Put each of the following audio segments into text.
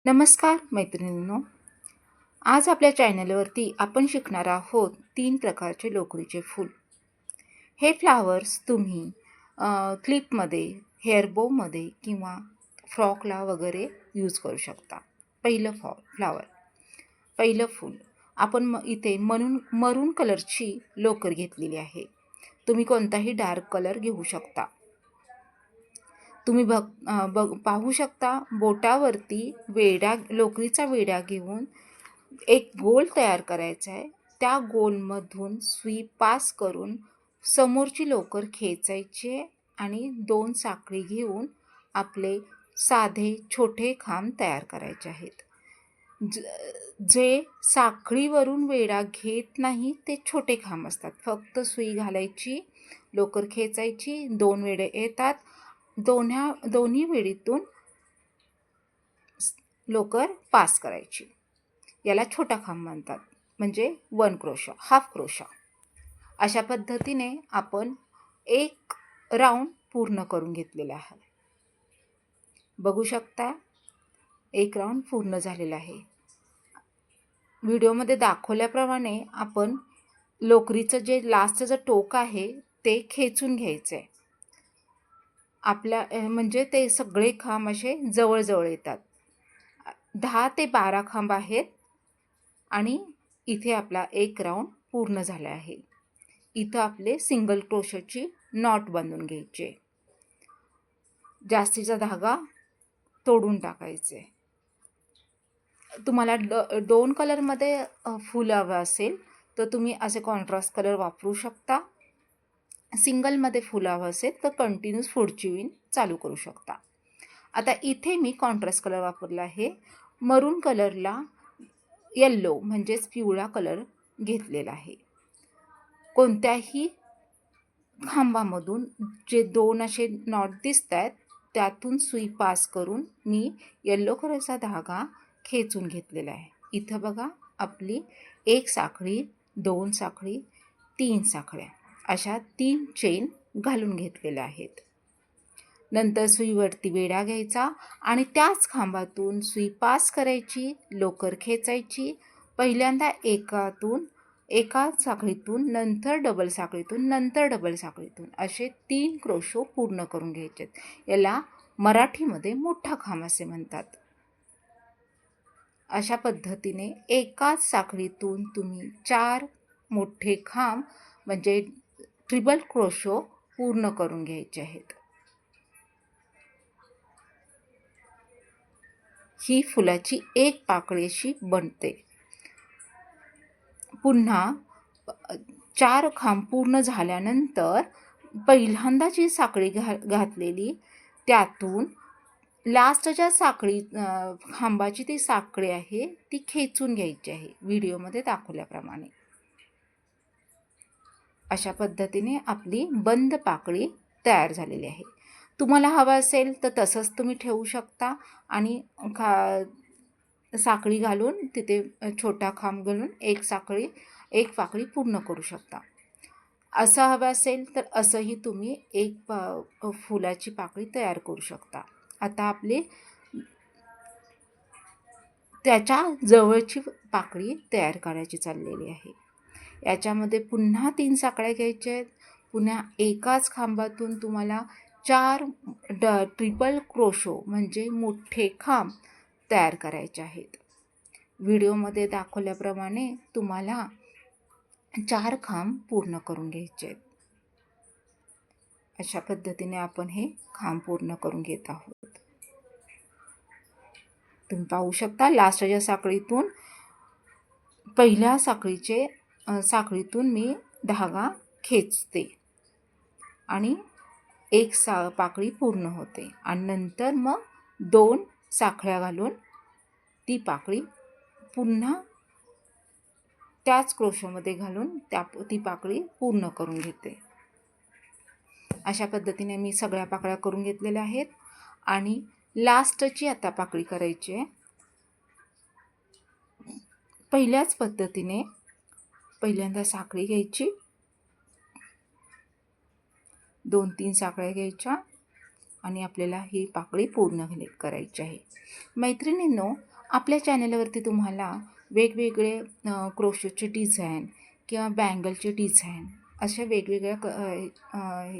नमस्कार मैत्रिणींनो. आज आपल्या चॅनलवरती आपण शिकणार आहोत 3 प्रकारचे लोकरीचे फूल. हे फ्लावर्स तुम्ही क्लिपमध्ये, हेअर बोमध्ये किंवा फ्रॉकला वगैरे यूज करू शकता. फ्लावर पहिलं फूल आपण इथे मरून कलरची लोकर घेतलेली आहे. तुम्ही कोणताही डार्क कलर घेऊ शकता. तुम्ही पाहू शकता बोटावरती लोकरीचा वेढा घेऊन एक गोल तयार करायचा आहे. त्या गोलमधून सुई पास करून समोरची लोकर खेचायची आणि 2 साखळी घेऊन आपले साधे छोटे खांब तयार करायचे आहेत. जे साखळीवरून वेढा घेत नाही ते छोटे खांब असतात. फक्त सुई घालायची, लोकर खेचायची, 2 वेढे येतात. दोन्ही वेळीतून लोकर पास करायची. याला छोटा खांब म्हणतात, म्हणजे 1 क्रोशा, हाफ क्रोशा. अशा पद्धतीने आपण एक राऊंड पूर्ण करून घेतलेला आहे. बघू शकता एक राऊंड पूर्ण झालेला आहे. व्हिडिओमध्ये दाखवल्याप्रमाणे आपण लोकरीचं जे लास्टचं टोक आहे ते खेचून घ्यायचं आहे. म्हणजे ते सगळे खांब असे जवळजवळ येतात. 10 ते 12 खांब आहेत आणि इथे आपला एक राऊंड पूर्ण झाला आहे. इथं आपले सिंगल क्रोशेची नॉट बांधून घ्यायचे. जास्तीचा धागा तोडून टाकायचे. तुम्हाला 2 कलरमध्ये फूल हवं असेल तर तुम्ही असे कॉन्ट्रास्ट कलर वापरू शकता. सिंगलमध्ये फुलं हवं असेल तर कंटिन्यूस पुढची विण चालू करू शकता. आता इथे मी कॉन्ट्रास्ट कलर वापरला आहे. मरून कलरला येल्लो म्हणजेच पिवळा कलर घेतलेला आहे. कोणत्याही खांबामधून जे 2 असे नॉट दिसत आहेत त्यातून सुई पास करून मी येल्लो कलरचा धागा खेचून घेतलेला आहे. इथं बघा आपली 1 साखळी, 2 साखळी, 3 साखळ्या अशा 3 चेन घालून घेतलेल्या आहेत. नंतर सुईवरती वेढा घ्यायचा आणि त्याच खांबातून सुई पास करायची, लोकर खेचायची. पहिल्यांदा एका साखळीतून, नंतर डबल साखळीतून, नंतर डबल साखळीतून असे 3 क्रोशो पूर्ण करून घ्यायचे. याला मराठीमध्ये मोठा खांब असे म्हणतात. अशा पद्धतीने एकाच साखळीतून तुम्ही 4 मोठे खांब म्हणजे ट्रिपल क्रोशो पूर्ण करून घ्यायचे आहेत. ही फुलाची एक पाकळी अशी बनते. पुन्हा 4 खांब पूर्ण झाल्यानंतर पहिल्यांदा जी साखळी घातलेली त्यातून लास्टच्या खांबाची ती साखळी आहे ती खेचून घ्यायची आहे व्हिडिओमध्ये दाखवल्याप्रमाणे. अशा पद्धतीने आपली बंद पाकळी तयार झालेली आहे. तुम्हाला हवं असेल तर तसंच तुम्ही ठेवू शकता आणि साखळी घालून तिथे छोटा खांब घालून एक पाकळी पूर्ण करू शकता. असं हवं असेल तर असंही तुम्ही एक फुलाची पाकळी तयार करू शकता. आता आपली त्याच्या जवळची पाकळी तयार करायची चाललेली आहे. याच्यामध्ये पुन्हा 3 साखळ्या घ्यायच्या आहेत. पुन्हा एकाच खांबातून तुम्हाला 4 ट्रिपल क्रोशो म्हणजे मोठे खांब तयार करायचे आहेत. व्हिडिओमध्ये दाखवल्याप्रमाणे तुम्हाला 4 खांब पूर्ण करून घ्यायचे आहेत. अशा पद्धतीने आपण हे खांब पूर्ण करून घेत आहोत. तुम्ही पाहू शकता लास्टच्या साखळीतून पहिल्या साखळीतून मी धागा खेचते आणि एक पाकळी पूर्ण होते आणि नंतर मग 2 साखळ्या घालून ती पाकळी पुन्हा त्याच क्रोशोमध्ये घालून ती पाकळी पूर्ण करून घेते. अशा पद्धतीने मी सगळ्या पाकळ्या करून घेतलेल्या आहेत आणि लास्टची आता पाकळी करायची आहे. पहिल्याच पद्धतीने पहिल्यांदा साखळी घ्यायची, 2-3 साखळ्या घ्यायच्या आणि आपल्याला ही पाकळी पूर्ण करायची आहे. मैत्रिणींनो, आपल्या चॅनलवरती तुम्हाला वेगवेगळे क्रोशेटचे डिझाईन किंवा बँगलचे डिझाईन अशा वेगवेगळ्या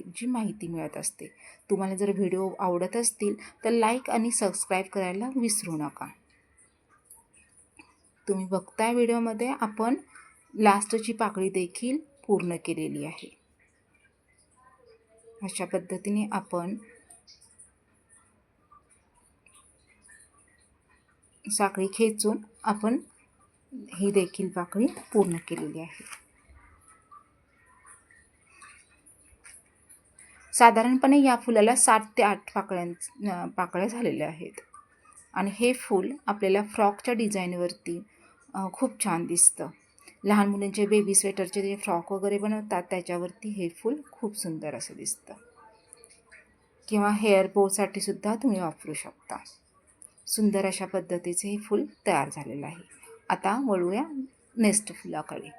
जी माहिती मिळत असते. तुम्हाला जर व्हिडिओ आवडत असतील तर लाईक आणि सबस्क्राईब करायला विसरू नका. तुम्ही बघताय व्हिडिओमध्ये आपण लास्टची पाकळी देखील पूर्ण केलेली आहे. अशा पद्धतीने आपण साखळी खेचून आपण ही देखील पाकळी पूर्ण केलेली आहे. साधारणपणे या फुलाला 7 ते 8 पाकळ्या झालेल्या आहेत आणि हे फूल आपल्याला फ्रॉकच्या डिझाईनवरती खूप छान दिसतं. लहान मुलींचे बेबी स्वेटरचे जे फ्रॉक वगैरे बनवतात त्याच्यावरती हे फूल खूप सुंदर असं दिसतं. किंवा हेअर बोसाठी सुद्धा तुम्ही वापरू शकता. सुंदर अशा पद्धतीचे हे फूल तयार झालेलं आहे. आता वळूया नेक्स्ट फुलाकडे.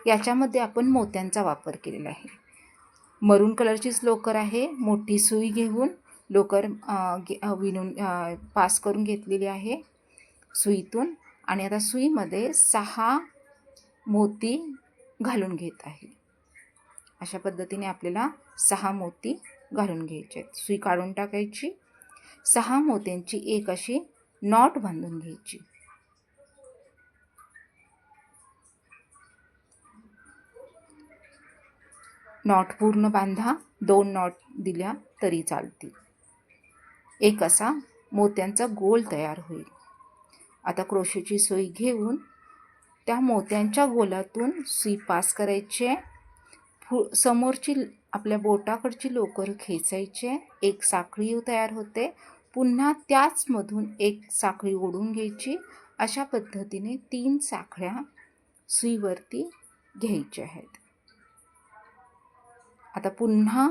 याच्यामध्ये आपण मोत्यांचा वापर केलेला आहे. मरून कलरचीच लोकर आहे. मोठी सुई घेऊन लोकर विणून पास करून घेतलेली आहे सुईतून आणि आता सुईमध्ये 6 मोती घालून घेत आहे. अशा पद्धतीने आपल्याला 6 मोती घालून घ्यायचे आहेत. सुई काढून टाकायची. 6 मोत्यांची एक अशी नॉट बांधून घ्यायची. नॉट पूर्ण बांधा. 2 नॉट दिल्या तरी चालतील. एक असा मोत्यांचा गोल तयार होईल. आता क्रोशेची सुई घेऊन त्या मोत्यांच्या गोलातून सुई पास करायची. समोरची आपल्या बोटाकडची लोकर खेचायची. एक साखळी तयार होते. पुन्हा त्याचमधून एक साखळी ओढून घ्यायची. अशा पद्धतीने 3 साखळ्या सुईवरती घ्यायच्या आहेत. आता पुन्हा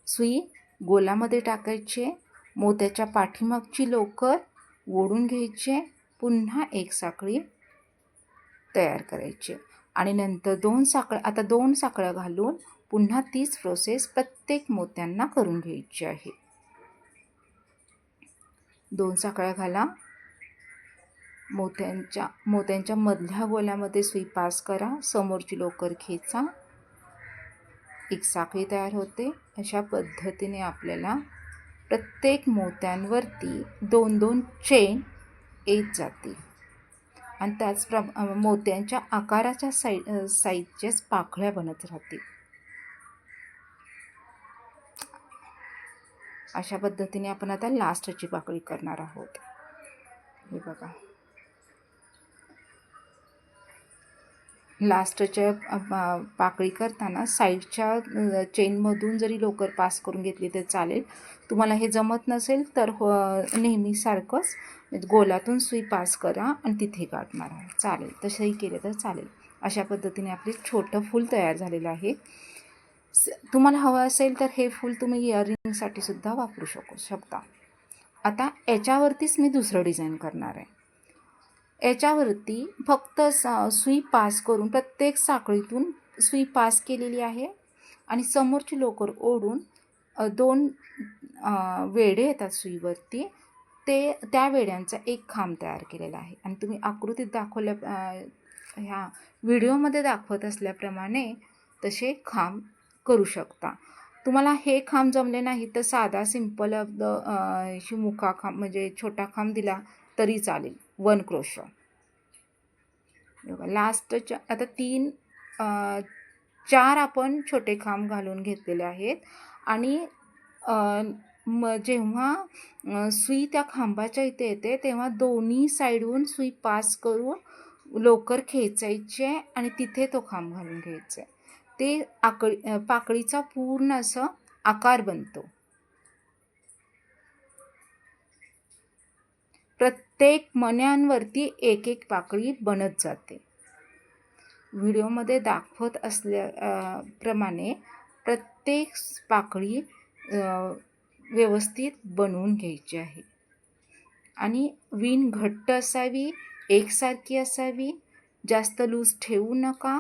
सुई गोलामध्ये टाकायची. मोत्याच्या पाठीमागची लोकर ओढून घ्यायची. पुन्हा एक साखळी तयार करायची आणि नंतर 2 साखळ्या. आता 2 साखळ्या घालून पुन्हा तीच प्रोसेस प्रत्येक मोत्यांना करून घ्यायची आहे. 2 साखळ्या घाला. मोत्यांच्या मधल्या गोल्यामध्ये सुई पास करा. समोरची लोकर खेचा. एक साखळी तयार होते. अशा पद्धतीने आपल्याला प्रत्येक मोत्यांवरती 2-2 चेन येत जातील आणि मोत्यांच्या आकाराच्या साईजच्याच पाकळ्या बनत राहतील. अशा पद्धतीने आपण आता लास्टची पाकळी करणार आहोत. हे बघा, लास्टच्या पाकळी करताना साईडच्या चेनमधून जरी लोकर पास करून घेतली तर चालेल. तुम्हाला हे जमत नसेल तर नेहमीसारखंच गोलातून सुई पास करा आणि तिथे गाठ मारा. चालेल, तसंही केलं तर चालेल. अशा पद्धतीने आपले छोटं फूल तयार झालेलं आहे. तुम्हाला हवं असेल तर हे फूल तुम्ही इयरिंगसाठी सुद्धा वापरू शकता. आता याच्यावरतीच मी दुसरं डिझाईन करणार आहे. याच्यावरती फक्त सुई पास करून प्रत्येक साखळीतून सुई पास केलेली आहे आणि समोरची लोकर ओढून 2 वेढे येतात सुईवरती. त्या वेड्यांचा एक खांब तयार केलेला आहे आणि तुम्ही आकृतीत दाखवल्या ह्या व्हिडिओमध्ये दाखवत असल्याप्रमाणे तसे खांब करू शकता. तुम्हाला हे खांब जमले नाही तर साधा सिंपल मुका खांब म्हणजे छोटा खांब दिला तरी चालेल. 1 क्रोशा. लास्टच्या आता 4 आपण छोटे खांब घालून घेतलेले आहेत आणि जेव्हा सुई त्या खांबाच्या इथे येते तेव्हा दोन्ही साईडहून सुई पास करून लोकर खेचायची आणि तिथे तो खांब घालून घ्यायचा. ते पाकळीचा पूर्ण असं आकार बनतो. प्रत्येक मण्यांवरती एक एक पाकळी बनत जाते. व्हिडिओमध्ये दाखवत असल्याप्रमाणे प्रत्येक पाकळी व्यवस्थित बनवून घ्यायची आहे आणि विण घट्ट असावी, एकसारखी असावी. जास्त लूज ठेवू नका.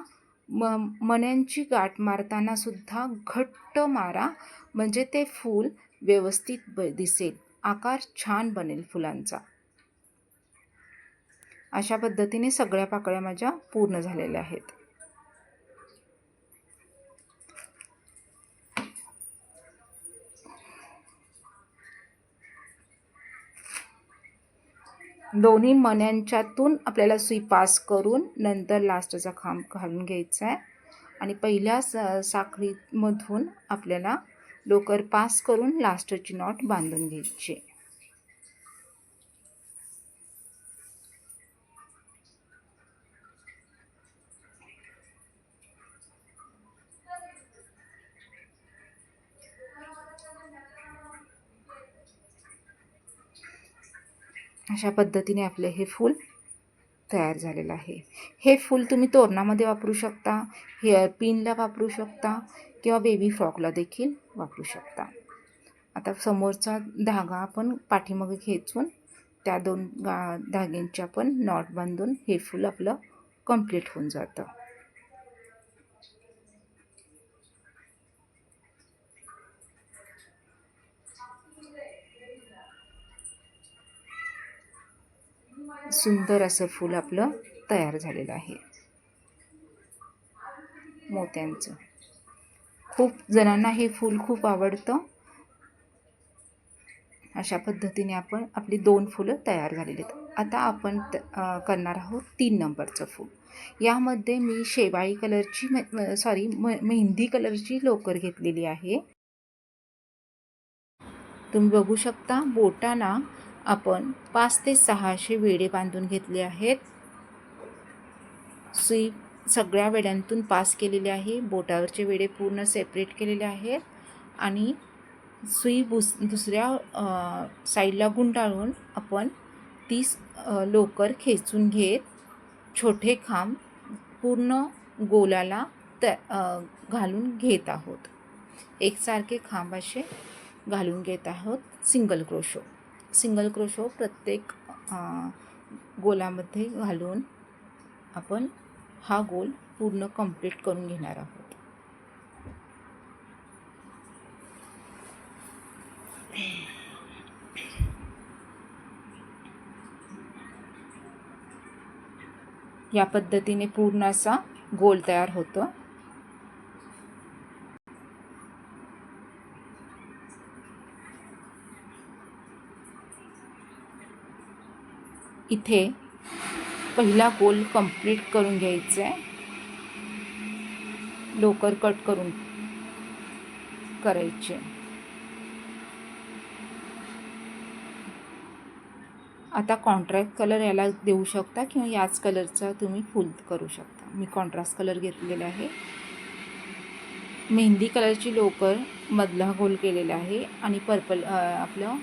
मण्यांची गाठ मारताना सुद्धा घट्ट मारा म्हणजे ते फूल व्यवस्थित दिसेल. आकार छान बनेल फुलांचा. अशा पद्धतीने सगळ्या पाकळ्या माझ्या पूर्ण झालेल्या आहेत. दोन्ही मण्यांच्यातून आपल्याला सुई पास करून नंतर लास्टचा खांब घालून घ्यायचा आहे आणि पहिल्या साखळीमधून आपल्याला लोकर पास करून लास्टची नॉट बांधून घ्यायची. अशा पद्धतीने आपले हे फूल तयार झालेलं आहे. हे फूल तुम्ही तोरणामध्ये वापरू शकता, हेअर पिनला वापरू शकता किंवा बेबी फ्रॉकला देखील वापरू शकता. आता समोरचा धागा आपण पाठीमागे खेचून त्या दोन धाग्यांची आपण नॉट बांधून हे फूल आपलं कंप्लीट होऊन जातं. सुंदर असं फूल आपलं तयार झालेलं आहे मोत्यांचं. खूप जणांना हे फूल खूप आवडतं. अशा पद्धतीने आपण आपली 2 फुलं तयार झालेली आहेत. आता आपण करणार आहोत 3 नंबरचं फूल. यामध्ये मी शेवाळी कलरची मेहंदी कलरची लोकर घेतलेली आहे. तुम्ही बघू शकता बोटांना आपण 5 ते 6 असे वेढे बांधून घेतले आहेत. सुई सगळ्या वेड्यांतून पास केलेले आहे. बोटावरचे वेढे पूर्ण सेपरेट केलेले आहेत आणि सुई दुसऱ्या साईडला गुंडाळून आपण ती लोकर खेचून घेत छोटे खांब पूर्ण गोलाला घालून घेत आहोत. एकसारखे खांब असे घालून घेत आहोत. सिंगल क्रोशो प्रत्येक गोलामध्ये घालून आपण हा गोल पूर्ण कंप्लीट करून घेणार आहोत. या पद्धतीने पूर्ण असा गोल तयार होतो. इथे पहिला गोल कंप्लीट करून घ्यायचा आहे. लोकर कट करून करायचे. आता कॉन्ट्रास्ट कलर याला देऊ शकता किंवा याच कलरचा तुम्ही फुल करू शकता. मी कॉन्ट्रास्ट कलर घेतलेला आहे. मेहंदी कलरची लोकर मधला गोल केलेला आहे आणि पर्पल आपलं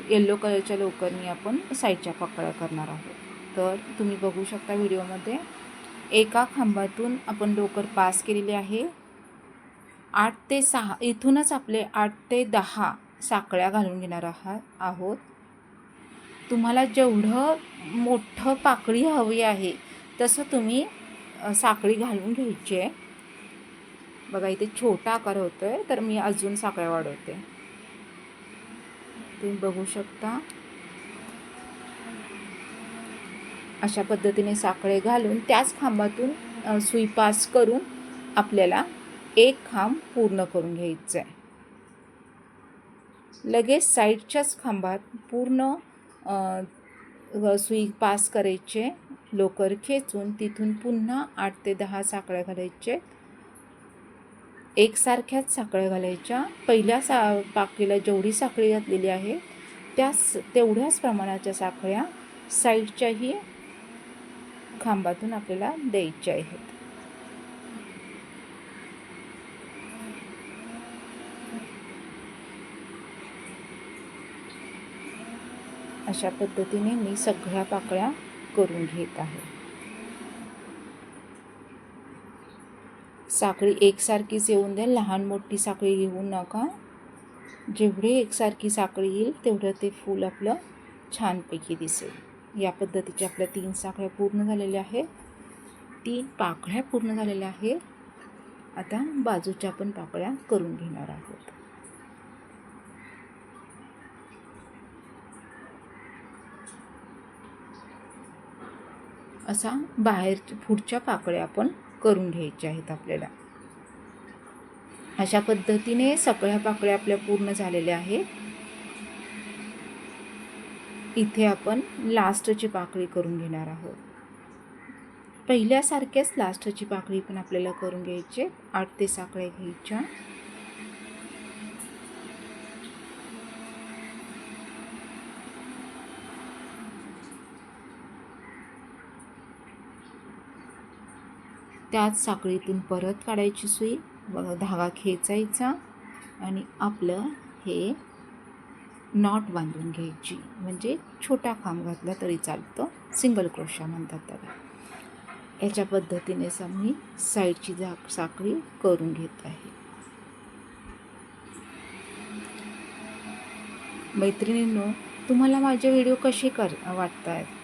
येलो कलरच्या लोकरनी आपण साईडच्या पाकळ्या करणार आहोत. तर तुम्ही बघू शकता व्हिडिओमध्ये एका खांबातून आपण लोकर पास केलेली आहे. 8 ते 6 इथूनच आपले 8 ते 10 साखळ्या घालून घेणार आहोत. तुम्हाला जेवढं मोठं पाकळी हवी आहे तसं तुम्ही साखळी घालून घ्यायची आहे. बघा इथे छोटा आकार होतोय तर मी अजून साखळ्या वाढवते. तुम्ही बघू शकता अशा पद्धतीने साखळे घालून त्याच खांबातून सुई पास करून आपल्याला एक खांब पूर्ण करून घ्यायचं आहे. लगेच साईडच्याच खांबात पूर्ण सुई पास करायचे. लोकर खेचून तिथून पुन्हा 8 ते 10 साखळ्या घालायचे. एकसारख्याच साखळ्या घालायच्या. पहिल्या पाकळीला जेवढी साखळी घातलेली आहे तेवढ्याच प्रमाणाच्या साखळ्या साईडच्याही खांबातून आपल्याला द्यायच्या आहेत. अशा पद्धतीने मी सगळ्या पाकळ्या करून घेत आहे. साखळी एकसारखीच येऊन द्या. लहान मोठी साखळी घेऊ नका. जेवढे एकसारखी साखळी येईल तेवढं ते फूल आपलं छानपैकी दिसेल. या पद्धतीच्या आपल्या 3 साखळ्या पूर्ण झालेल्या आहेत. 3 पाकळ्या पूर्ण झालेल्या आहेत. आता बाजूच्या पण पाकळ्या करून घेणार आहोत. असा बाहेर पुढच्या पाकळ्या आपण करून घ्यायच्या आहेत आपल्याला. अशा पद्धतीने सगळ्या पाकळ्या आपल्या पूर्ण झालेल्या आहेत. इथे आपण लास्टची पाकळी करून घेणार आहोत. पहिल्यासारख्याच लास्टची पाकळी पण आपल्याला करून घ्यायची. 8 ते साकळ्या घ्यायच्या. त्याच साखळीतून परत काढायची सुई, धागा खेचायचा आणि आपलं हे नॉट बांधून घ्यायची. म्हणजे छोटा खांब घातला तरी चालतं, सिंगल क्रोशा म्हणतात त्याला. याच्या पद्धतीनेच आम्ही साईडची साखळी करून घेत आहे. मैत्रिणींनो, तुम्हाला माझे व्हिडिओ कसे वाटत आहेत